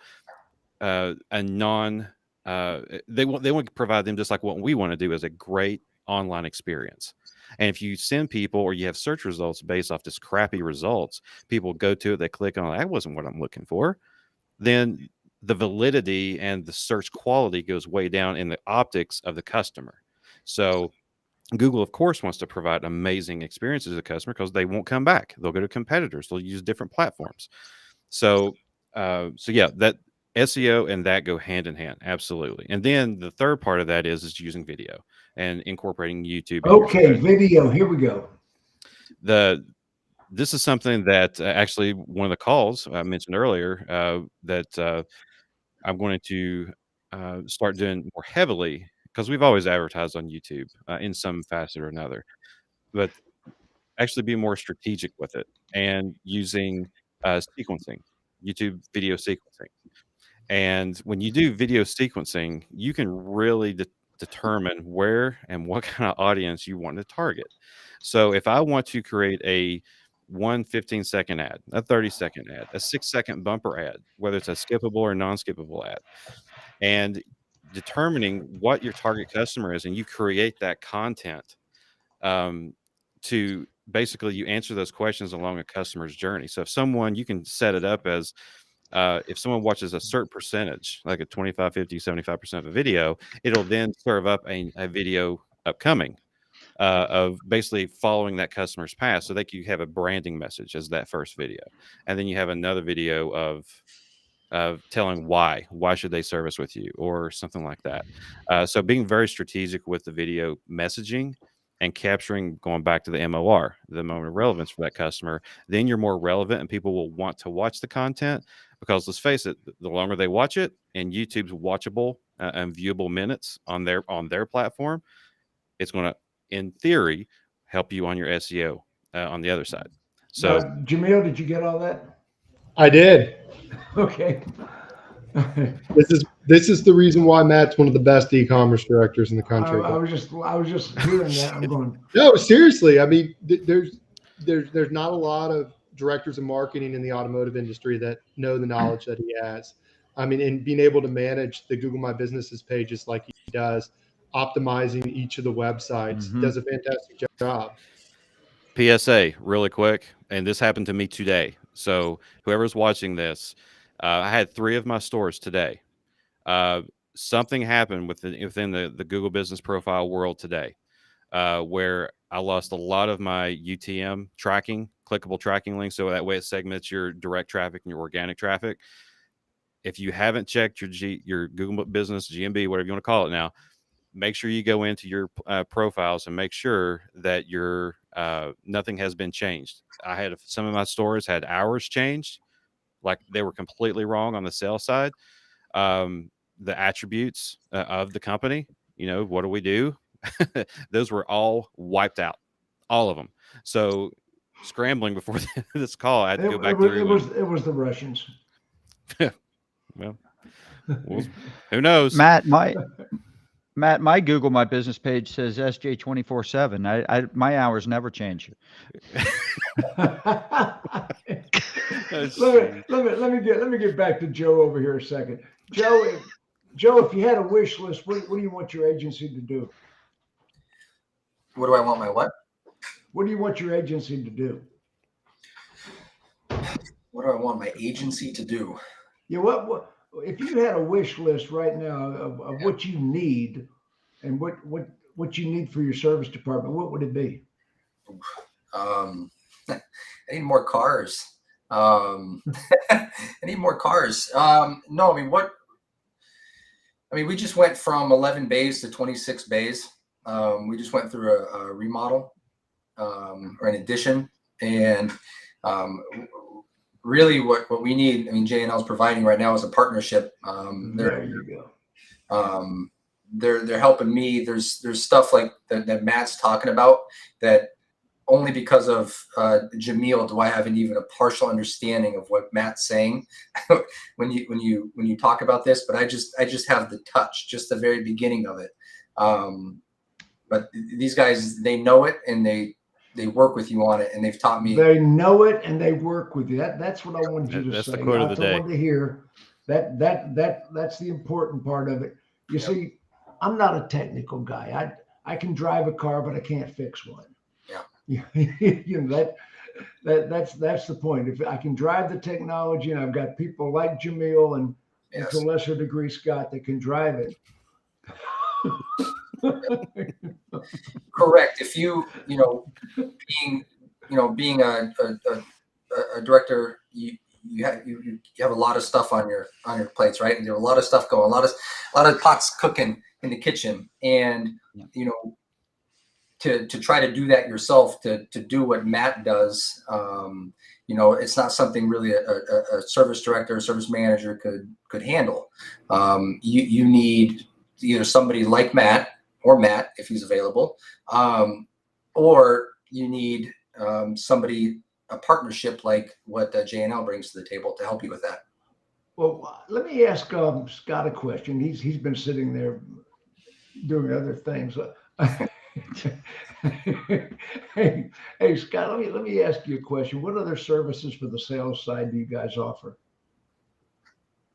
they want to provide them just like what we want to do, is a great online experience. And if you send people, or you have search results based off just crappy results, people go to it, they click on it, that wasn't what I'm looking for, then the validity and the search quality goes way down in the optics of the customer. So Google, of course, wants to provide amazing experiences to the customer, because they won't come back. They'll go to competitors. They'll use different platforms. So yeah, that SEO and that go hand in hand. Absolutely. And then the third part of that is using video and incorporating YouTube. Okay, video. Here we go. This is something that actually one of the calls I mentioned earlier that I'm going to start doing more heavily, because we've always advertised on YouTube in some facet or another, but actually be more strategic with it and using sequencing, YouTube video sequencing. And when you do video sequencing, you can really determine where and what kind of audience you want to target. So if I want to create a 15-second ad, a 30-second ad, a 6-second bumper ad, whether it's a skippable or non-skippable ad, and determining what your target customer is, and you create that content to basically you answer those questions along a customer's journey. So if someone, you can set it up as if someone watches a certain percentage, like a 25, 50, 75% of a video, it'll then serve up a video upcoming of basically following that customer's path, so that you have a branding message as that first video. And then you have another video of telling why should they service with you or something like that. So being very strategic with the video messaging and capturing, going back to the MOR, the moment of relevance for that customer, then you're more relevant and people will want to watch the content, because let's face it, the longer they watch it, and YouTube's watchable and viewable minutes on their platform, it's going to, in theory, help you on your SEO on the other side. So Jamil, did you get all that? I did. Okay. This is the reason why Matt's one of the best e-commerce directors in the country. I was just hearing that. I'm going. No, seriously. I mean, there's not a lot of directors of marketing in the automotive industry that know the knowledge that he has. I mean, and being able to manage the Google My Businesses pages like he does, optimizing each of the websites, does a fantastic job. PSA really quick, and this happened to me today. So whoever's watching this, I had 3 of my stores today. Something happened within the Google Business Profile world today, where I lost a lot of my UTM tracking, clickable tracking links. So that way it segments your direct traffic and your organic traffic. If you haven't checked your Google Business, GMB, whatever you want to call it now, make sure you go into your profiles and make sure that your nothing has been changed. I had some of my stores had hours changed, like they were completely wrong on the sales side. The attributes of the company, what do we do? Those were all wiped out, all of them. So scrambling before this call, I had to go back through. It was the Russians. Well, who knows? Matt, my Google My Business page says SJ 24/7. My hours never change. Let me get back to Joe over here a second. Joe, if you had a wish list, what do you want your agency to do? What do I want my what? What do you want your agency to do? What do I want my agency to do? Yeah, what if you had a wish list right now of what you need and what you need for your service department, what would it be? I need more cars. I need more cars. No, we just went from 11 bays to 26 bays. We just went through a remodel or an addition, and really what we need, J&L is providing right now is a partnership. There you go. They're helping me. There's stuff like that Matt's talking about that only because of Jamil do I have even a partial understanding of what Matt's saying when you talk about this. But I just have the touch, just the very beginning of it. But these guys, they know it and they work with you on it, and they've taught me. They know it and they work with you. That's what I wanted you to that's say. The quote of the day. I wanted to hear that's the important part of it. You see, I'm not a technical guy. I can drive a car, but I can't fix one. Yeah. That's the point. If I can drive the technology, and I've got people like Jamil and to a lesser degree Scott that can drive it. Correct. If being a director, you have a lot of stuff on your plates, right? And you have a lot of stuff going, a lot of pots cooking in the kitchen, and to try to do that yourself, to do what Matt does, it's not something really a service director or service manager could handle. You need either somebody like Matt, or Matt if he's available, or you need a partnership like what J&L brings to the table to help you with that. Well, let me ask Scott a question. He's been sitting there doing other things. Hey, Scott, let me ask you a question. What other services for the sales side do you guys offer?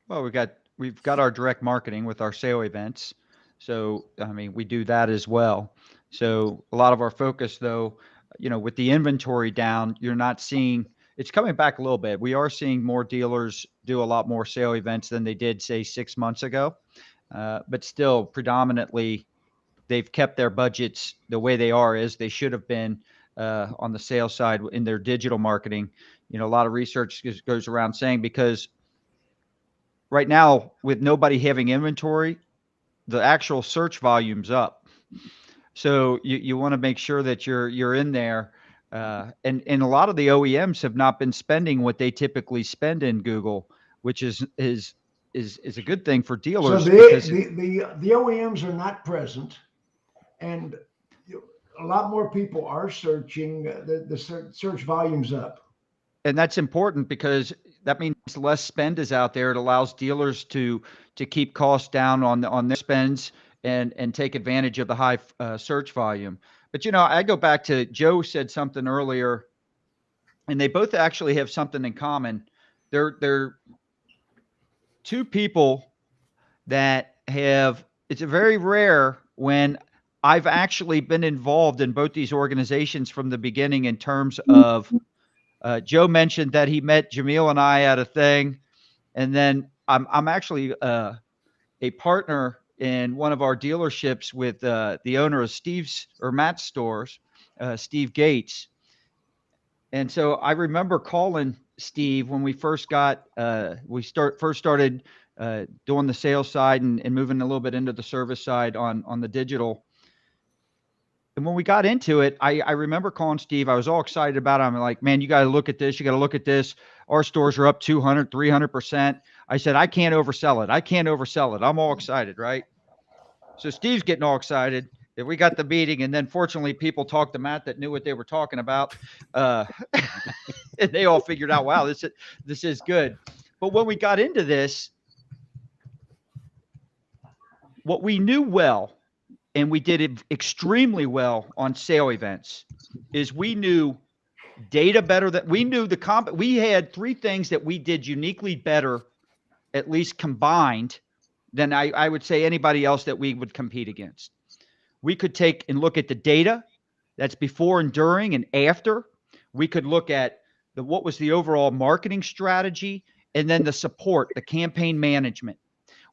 Well, we've got our direct marketing with our sale events. So, I mean, we do that as well. So, a lot of our focus though, with the inventory down, you're not seeing it's coming back a little bit. We are seeing more dealers do a lot more sale events than they did say 6 months ago. But still predominantly they've kept their budgets the way they are as they should have been on the sales side in their digital marketing. A lot of research goes around saying because right now with nobody having inventory, the actual search volume's up. So you want to make sure that you're in there. And a lot of the OEMs have not been spending what they typically spend in Google, which is a good thing for So dealers the because the OEMs are not present, and a lot more people are searching. The search volume's up. and that's important because that means less spend is out there. It allows dealers to keep costs down on their spends and take advantage of the high search volume. But I go back to Joe said something earlier, and they both actually have something in common. They're two people that have. It's very rare when I've actually been involved in both these organizations from the beginning in terms of Joe mentioned that he met Jamil and I at a thing, and then I'm actually a partner in one of our dealerships with the owner of Steve's or Matt's stores, Steve Gates. And so I remember calling Steve when we first first started doing the sales side and moving a little bit into the service side on the digital. And when we got into it, I remember calling Steve. I was all excited about it. I'm like, man, you got to look at this. You got to look at this. Our stores are up 200, 300%. I said, I can't oversell it. I can't oversell it. I'm all excited, right? So Steve's getting all excited that we got the meeting. And then fortunately, people talked to Matt that knew what they were talking about. And they all figured out, wow, this is good. But when we got into this, what we knew well, and we did it extremely well on sale events, is we knew data better than we knew we had three things that we did uniquely better, at least combined, than I would say anybody else that we would compete against. We could take and look at the data that's before and during and after. We could look at what was the overall marketing strategy, and then the support, the campaign management.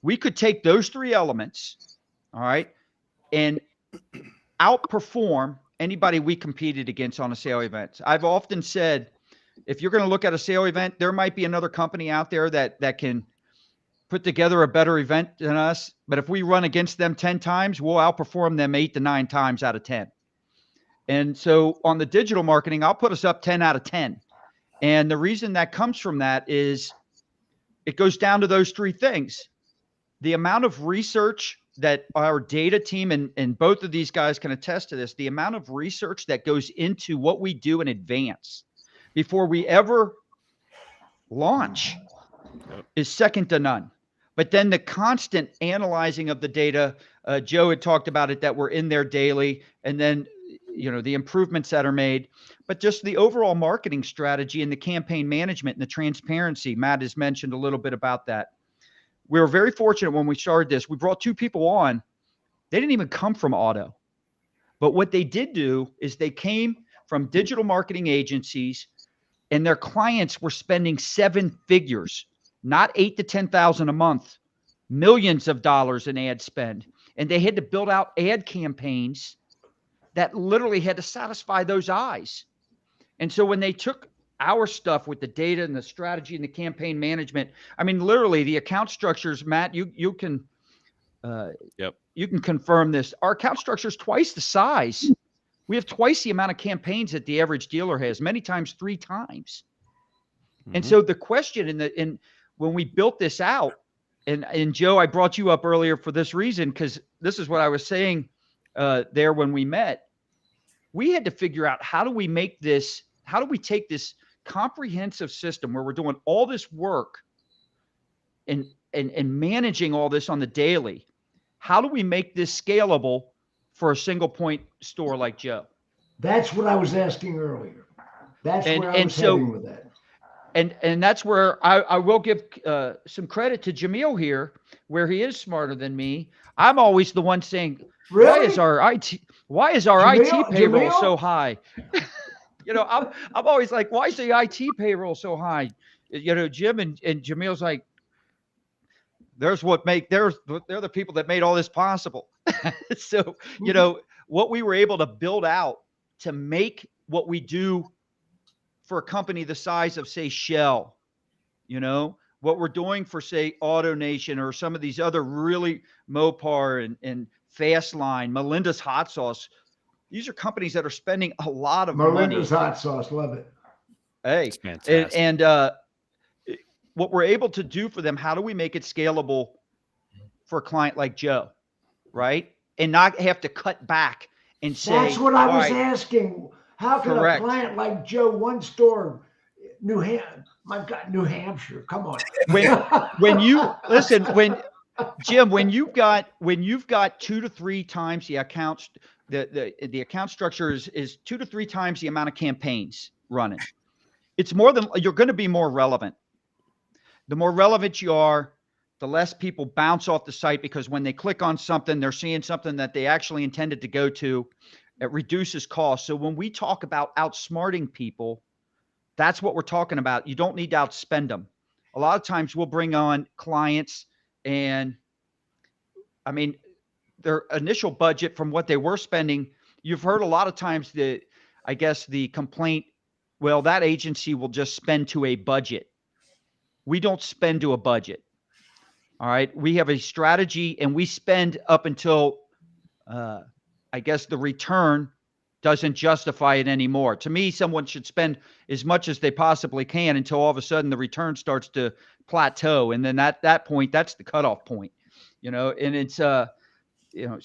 We could take those three elements, all right, and outperform anybody we competed against on a sale event. I've often said, if you're going to look at a sale event, there might be another company out there that can put together a better event than us. But if we run against them 10 times, we'll outperform them 8 to 9 times out of 10. And so on the digital marketing, I'll put us up 10 out of 10. And the reason that comes from that is it goes down to those three things. The amount of research that our data team and both of these guys can attest to this, the amount of research that goes into what we do in advance before we ever launch is second to none. But then the constant analyzing of the data, Joe had talked about it, that we're in there daily, and then the improvements that are made, but just the overall marketing strategy and the campaign management and the transparency. Matt has mentioned a little bit about that. We were very fortunate when we started this. We brought two people on. They didn't even come from auto. But what they did do is they came from digital marketing agencies, and their clients were spending 7 figures, not 8 to 10,000 a month, millions of dollars in ad spend. And they had to build out ad campaigns that literally had to satisfy those eyes. And so when they took our stuff with the data and the strategy and the campaign management, I mean, literally the account structures, Matt, you can you can confirm this. Our account structure is twice the size. We have twice the amount of campaigns that the average dealer has, many times 3 times. Mm-hmm. And so the question when we built this out, and Joe, I brought you up earlier for this reason, because this is what I was saying there when we met. We had to figure out how do we take this comprehensive system where we're doing all this work and managing all this on the daily. How do we make this scalable for a single point store like Joe. That's what I was asking earlier. That's where I was heading with that. And that's where I will give some credit to Jamil here, where he is smarter than me. I'm always the one saying, Really? why is our Jamil- IT payroll Jamil? so high? I'm always like, why is the IT payroll so high? Jim and Jamil's like, they're the people that made all this possible. So, what we were able to build out to make what we do for a company the size of, say, Shell, what we're doing for, say, AutoNation or some of these other really Mopar and Fastline, Melinda's Hot Sauce. These are companies that are spending a lot of money. Melinda's Hot Sauce, love it. Hey, It's fantastic. and what we're able to do for them, how do we make it scalable for a client like Joe, right? And not have to cut back and say, That's what I all was right, asking. How can Correct. a client like Joe, one store, New Hampshire, come on. when you listen, Jim, when you've got 2 to 3 times the accounts, the account structure is 2 to 3 times the amount of campaigns running. It's more than, you're going to be more relevant. The more relevant you are, the less people bounce off the site, because when they click on something, they're seeing something that they actually intended to go to. It reduces costs. So when we talk about outsmarting people, that's what we're talking about. You don't need to outspend them. A lot of times we'll bring on clients and, I mean, their initial budget from what they were spending, you've heard a lot of times the complaint, well, that agency will just spend to a budget. We don't spend to a budget. All right. We have a strategy and we spend up until, the return doesn't justify it anymore. To me, someone should spend as much as they possibly can until all of a sudden the return starts to plateau. And then at that point, that's the cutoff point, and it's, so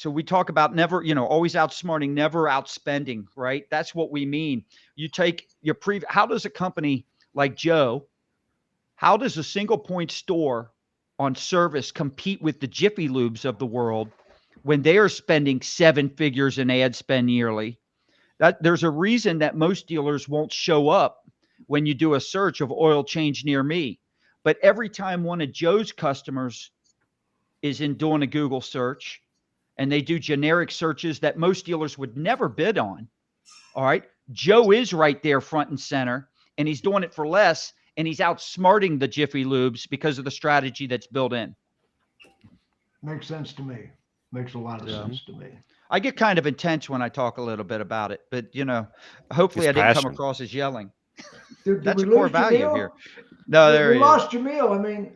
we talk about never, always outsmarting, never outspending, right? That's what we mean. You take your how does a company like Joe, how does a single point store on service compete with the Jiffy Lubes of the world when they are spending 7 figures in ad spend yearly? That there's a reason that most dealers won't show up when you do a search of oil change near me. But every time one of Joe's customers is in doing a Google search and they do generic searches that most dealers would never bid on, all right, Joe is right there front and center, and he's doing it for less, and he's outsmarting the Jiffy Lubes because of the strategy that's built in. Makes sense to me. Makes a lot of sense to me. I get kind of intense when I talk a little bit about it, but hopefully I didn't come across as yelling. That's a core value here. No, there he is. We lost Jamil. I mean,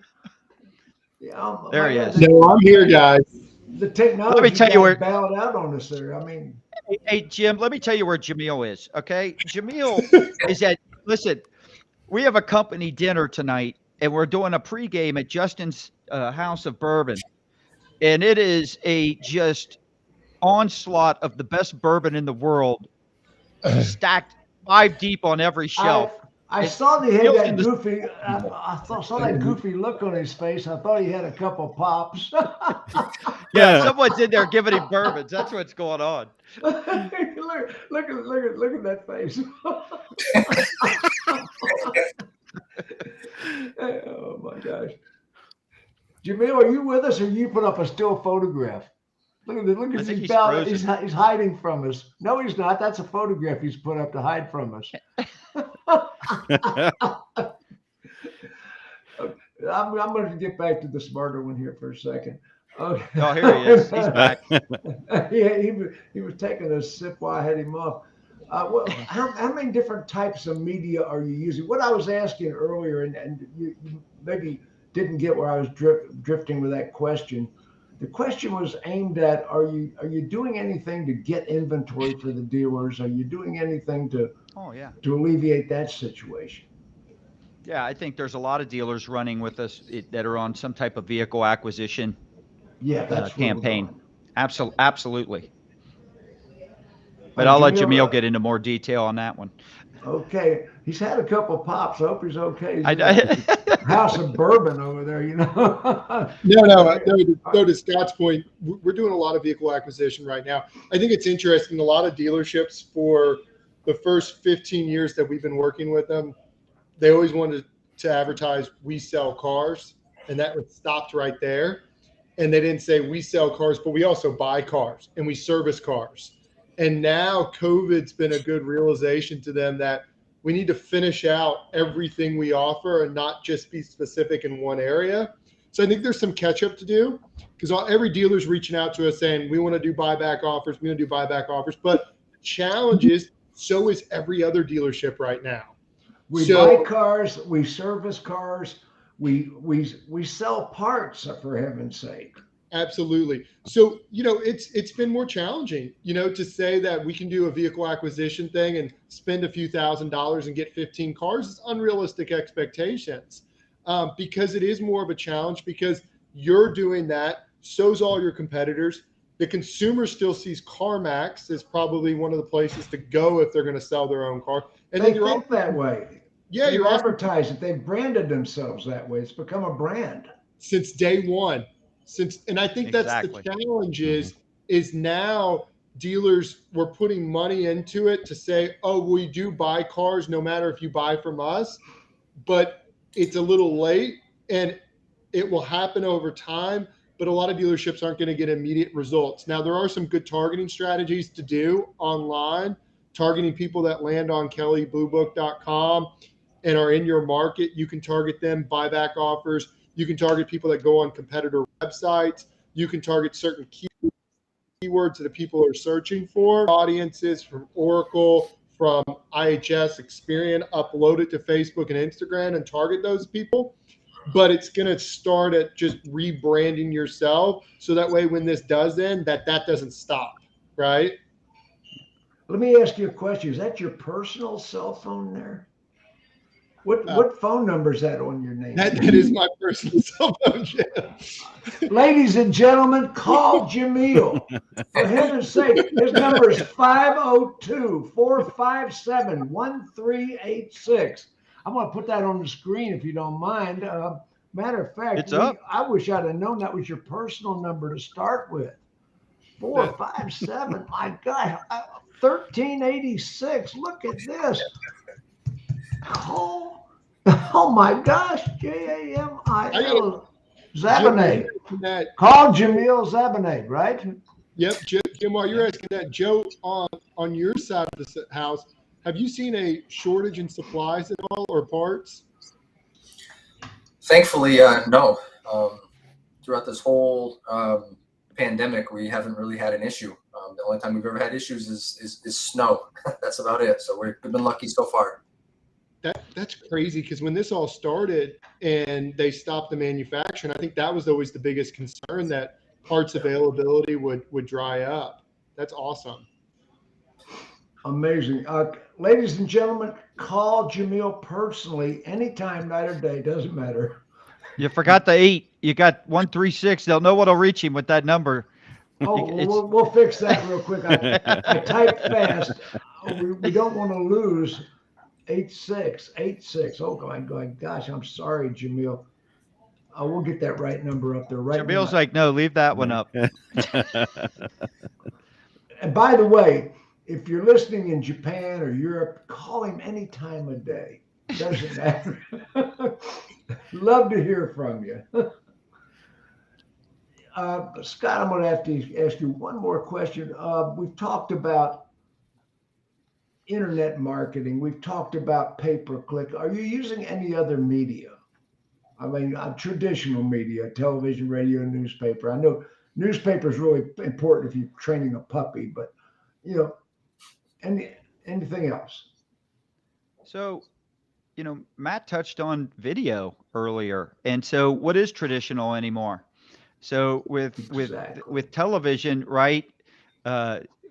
there he is. No, I'm here, guys. The technology. Let me tell you where bailed out on us there. I mean, hey Jim, let me tell you where Jamil is. Okay, Jamil is at. Listen, we have a company dinner tonight, and we're doing a pregame at Justin's House of Bourbon, and it is a just onslaught of the best bourbon in the world, stacked 5 deep on every shelf. I saw that he had that goofy. I saw that goofy look on his face. I thought he had a couple pops. Yeah, someone's in there giving him bourbons. That's what's going on. look at that face. Oh my gosh. Jamil, are you with us, or you put up a still photograph? Look at this. Look at his he's hiding from us. No, he's not. That's a photograph he's put up to hide from us. I'm going to get back to the smarter one here for a second. Okay. Oh, here he is. He's back. he was taking a sip while I had him off. How many different types of media are you using? What I was asking earlier, and you maybe didn't get where I was drifting with that question. The question was aimed at: Are you doing anything to get inventory for the dealers? Are you doing anything to alleviate that situation? Yeah, I think there's a lot of dealers running with us that are on some type of vehicle acquisition campaign. Absolutely. But I'll let Jamil get into more detail on that one. Okay, he's had a couple of pops. I hope he's okay. He's I, in that I house of bourbon over there, you know. No. To Scott's point, we're doing a lot of vehicle acquisition right now. I think it's interesting. A lot of dealerships for the first 15 years that we've been working with them, they always wanted to advertise we sell cars, and that was stopped right there. And they didn't say we sell cars, but we also buy cars and we service cars. And now COVID's been a good realization to them that we need to finish out everything we offer and not just be specific in one area. So I think there's some catch up to do because every dealer's reaching out to us saying we want to do buyback offers, we want to do buyback offers. But the challenge is so is every other dealership right now. We buy cars, we service cars, we sell parts, for heaven's sake. Absolutely. So, it's been more challenging, to say that we can do a vehicle acquisition thing and spend a few $1,000s and get 15 cars is unrealistic expectations, because it is more of a challenge because you're doing that. So's all your competitors. The consumer still sees CarMax as probably one of the places to go if they're going to sell their own car. And they then think that way. Yeah, you're advertising. They've branded themselves that way. It's become a brand since day one. And I think Exactly. that's the challenge is now dealers were putting money into it to say, oh, we do buy cars no matter if you buy from us, but it's a little late and it will happen over time. But a lot of dealerships aren't going to get immediate results. Now, there are some good targeting strategies to do online, targeting people that land on kellybluebook.com and are in your market. You can target them, buyback offers. You can target people that go on competitor websites. You can target certain keywords that people are searching for. Audiences from Oracle, from IHS, Experian, upload it to Facebook and Instagram and target those people. But it's going to start at just rebranding yourself. So that way, when this does end, that doesn't stop, right? Let me ask you a question. Is that your personal cell phone there? What phone number is that on your name? That is my personal cell phone, Jim. Ladies and gentlemen, call Jamil. For heaven's sake, his number is 502-457-1386. I'm going to put that on the screen if you don't mind. Matter of fact, It's up. I wish I'd have known that was your personal number to start with. 457, my God, 1386. Look at this. Oh my gosh, Jamil Zabaneh. Call Jamil Zabaneh, right? Yep, Jim, while you're asking that, Joe, on your side of the house, have you seen a shortage in supplies at all or parts? Thankfully, no. Throughout this whole pandemic, we haven't really had an issue. The only time we've ever had issues is snow. That's about it. So we've been lucky so far. That's crazy because when this all started and they stopped the manufacturing, I think that was always the biggest concern, that parts availability would dry up. That's awesome. Amazing. Ladies and gentlemen, call Jamil personally anytime, night or day. Doesn't matter. You forgot the 8. You got 136. They'll know what'll reach him with that number. Oh, we'll fix that real quick. I typed fast. We don't want to lose 8686. Oh, going. Gosh, I'm sorry, Jamil. We'll get that right number up there. Right. Jamil's like, no, leave that one up. And by the way, if you're listening in Japan or Europe, call him any time of day. Doesn't matter. Love to hear from you. Scott, I'm going to have to ask you one more question. We've talked about internet marketing. We've talked about pay-per-click. Are you using any other media? I mean, traditional media, television, radio, newspaper. I know newspaper is really important if you're training a puppy, but anything else? So, Matt touched on video earlier, and so what is traditional anymore? So with television, right?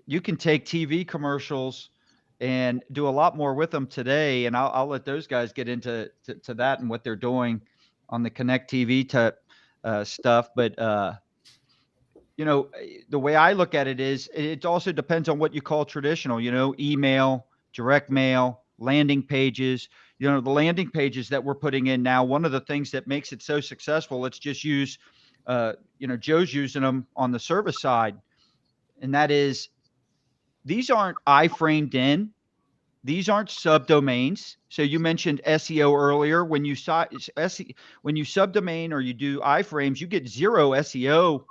You can take TV commercials and do a lot more with them today, and I'll let those guys get into that and what they're doing on the Connect TV type stuff. But the way I look at it is, it also depends on what you call traditional. Email, direct mail, landing pages. The landing pages that we're putting in now, one of the things that makes it so successful, let's just use, Joe's using them on the service side. And that is, these aren't iframed in. These aren't subdomains. So you mentioned SEO earlier. When you subdomain or you do iframes, you get zero SEO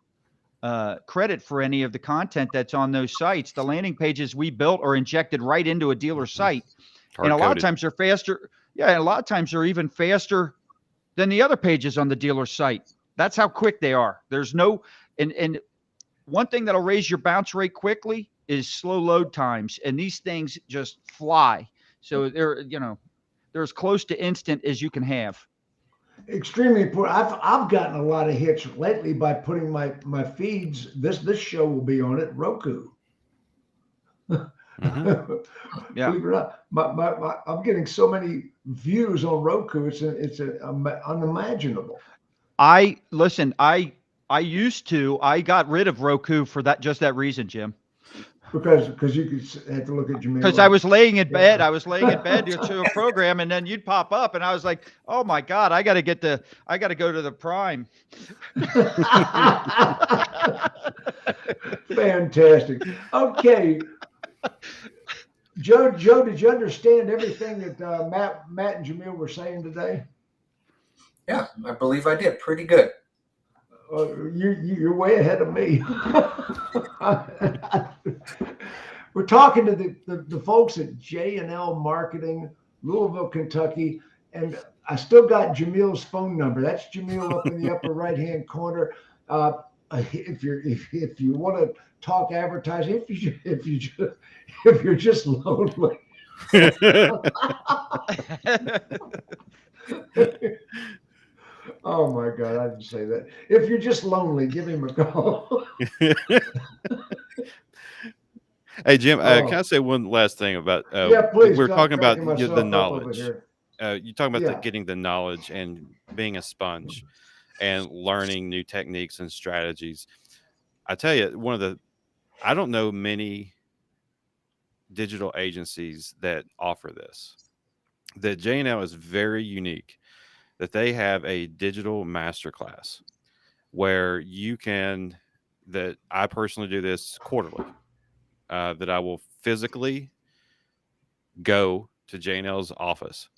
credit for any of the content that's on those sites. The landing pages we built are injected right into a dealer site, and a lot of times they're faster. Yeah, and a lot of times they're even faster than the other pages on the dealer site. That's how quick they are. There's no and one thing that'll raise your bounce rate quickly is slow load times, and these things just fly. So they're as close to instant as you can have. Extremely important. I've gotten a lot of hits lately by putting my feeds. This show will be on it. Roku. Mm-hmm. Yeah. Believe it or not, I'm getting so many views on Roku. It's unimaginable. I used to. I got rid of Roku for that reason, Jim. Because you could have to look at Jamil. Because I was laying in bed. I was laying in bed to a program, and then you'd pop up, and I was like, "Oh my God, I got to go to the Prime." Fantastic. Okay, Joe, did you understand everything that Matt and Jamil were saying today? Yeah, I believe I did pretty good. You're way ahead of me. We're talking to the folks at J&L Marketing, Louisville, Kentucky, and I still got Jamil's phone number. That's Jamil up in the upper right-hand corner. If you want to talk advertising, if you're just lonely. Oh my God, I didn't say that. If you're just lonely, give him a call. Hey, Jim, can I say one last thing about yeah, please. we're talking about the knowledge. You talking about getting the knowledge and being a sponge and learning new techniques and strategies. I tell you, I don't know many digital agencies that offer this. The J&L is very unique, that they have a digital masterclass where that I personally do this quarterly, that I will physically go to J&L's office.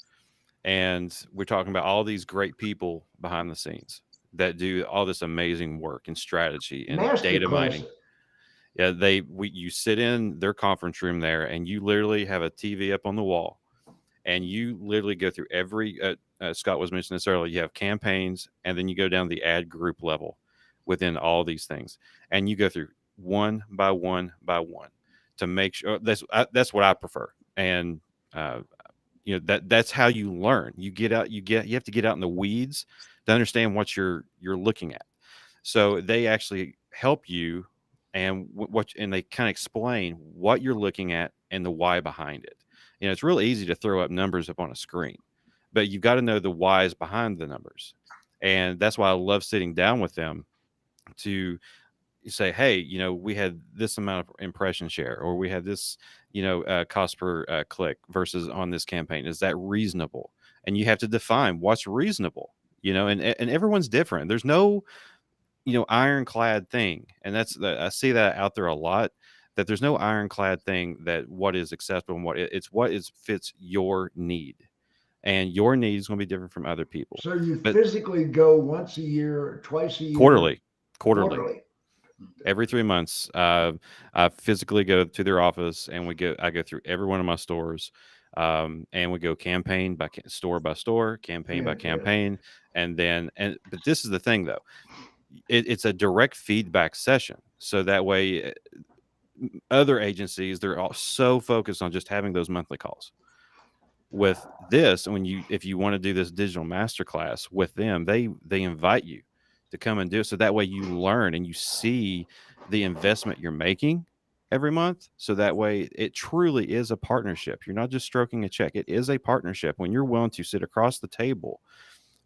And we're talking about all these great people behind the scenes that do all this amazing work and strategy and data mining. Yeah, you sit in their conference room there, and you literally have a TV up on the wall, and you literally go through every. Scott was mentioning this earlier. You have campaigns, and then you go down the ad group level within all these things, and you go through one by one by one to make sure that's what I prefer. And that's how you learn. You have to get out in the weeds to understand what you're looking at. So they actually help you, and and they kind of explain what you're looking at and the why behind it. It's really easy to throw up numbers up on a screen, but you've got to know the whys behind the numbers. And that's why I love sitting down with them to say, hey, we had this amount of impression share, or we had this, cost per click versus on this campaign. Is that reasonable? And you have to define what's reasonable, and everyone's different. There's no, ironclad thing. And I see that out there a lot, that there's no ironclad thing that what is acceptable and what fits your need. And your need is going to be different from other people. So but physically go once a year, or twice a year? Quarterly. Every 3 months, I physically go to their office, and I go through every one of my stores, and we go campaign by store by store, campaign by campaign, but this is the thing though, it's a direct feedback session. So that way, other agencies, they're all so focused on just having those monthly calls. With this, if you want to do this digital masterclass with them, they invite you to come and do it. So that way you learn and you see the investment you're making every month. So that way it truly is a partnership. You're not just stroking a check. It is a partnership when you're willing to sit across the table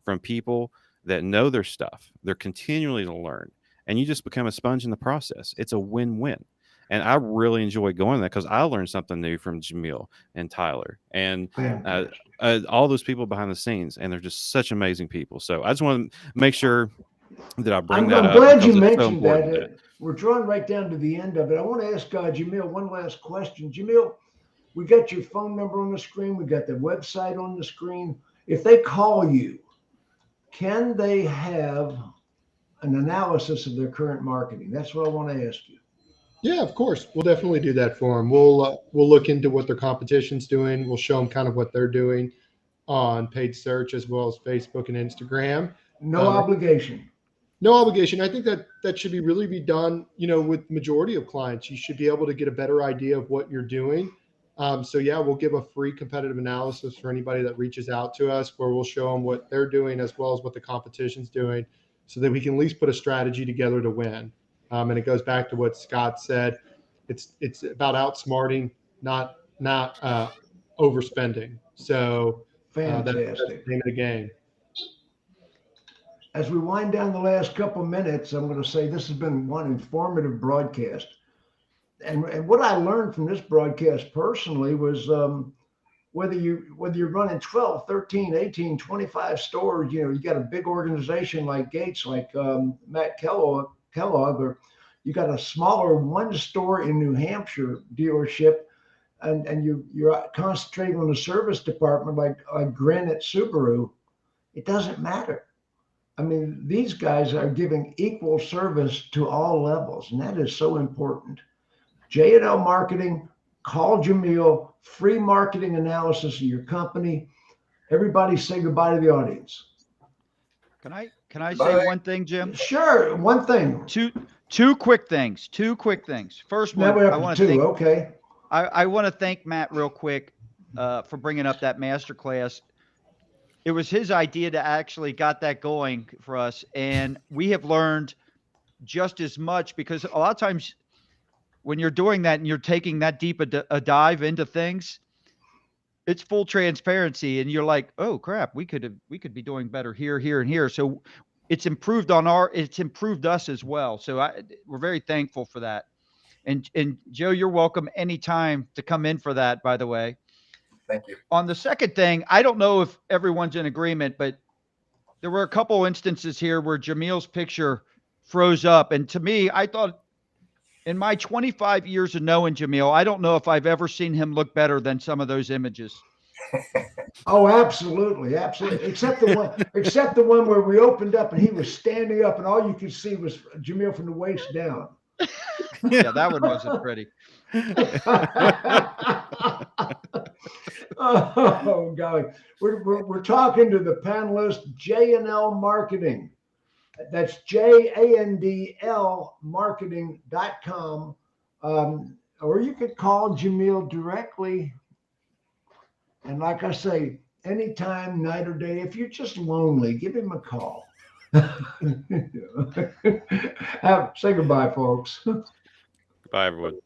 from people that know their stuff. They're continually to learn, and you just become a sponge in the process. It's a win-win. And I really enjoy going there because I learned something new from Jamil and Tyler and Fantastic. all those people behind the scenes. And they're just such amazing people. So I just want to make sure that I bring I'm that up glad you because it's so mentioned that. important. We're drawing right down to the end of it. I want to ask Jamil one last question. Jamil, we got your phone number on the screen. We got the website on the screen. If they call you, can they have an analysis of their current marketing? That's what I want to ask you. Yeah, of course. We'll definitely do that for them. We'll look into what their competition's doing. We'll show them kind of what they're doing on paid search as well as Facebook and Instagram. No obligation. No obligation. I think that should really be done, with majority of clients. You should be able to get a better idea of what you're doing. So yeah, we'll give a free competitive analysis for anybody that reaches out to us, where we'll show them what they're doing as well as what the competition's doing, so that we can at least put a strategy together to win. And it goes back to what Scott said. It's about outsmarting, not overspending. So that's the Fantastic. name of the game. As we wind down the last couple minutes, I'm going to say this has been one informative broadcast. And what I learned from this broadcast personally was whether you're running 12, 13, 18, 25 stores, you got a big organization like Gates, like Matt Kellogg, or you got a smaller one store in New Hampshire dealership, and you're concentrating on the service department like Granite Subaru. It doesn't matter. I mean, these guys are giving equal service to all levels, and that is so important. J&L Marketing, call Jamil, free marketing analysis of your company. Everybody say goodbye to the audience. Can I say one thing, Jim? Sure, one thing. Two quick things. First Now one, we're I up want to to two. thank Okay. I want to thank Matt real quick for bringing up that masterclass. It was his idea to actually got that going for us, and we have learned just as much, because a lot of times when you're doing that and you're taking that deep a dive into things, it's full transparency, and you're like, oh crap, we could be doing better here, and here. So it's improved us as well. So we're very thankful for that. And Joe, you're welcome anytime to come in for that, by the way. Thank you. On the second thing, I don't know if everyone's in agreement, but there were a couple instances here where Jamil's picture froze up. And to me, I thought, in my 25 years of knowing Jamil, I don't know if I've ever seen him look better than some of those images. Oh, absolutely. Except the one where we opened up and he was standing up and all you could see was Jamil from the waist down. Yeah, that one wasn't pretty. Oh God, we're talking to the panelist, J&L Marketing. That's JANDL marketing.com. Or you could call Jamil directly. And like I say, anytime, night or day, if you're just lonely, give him a call. Say goodbye, folks. Bye, everyone.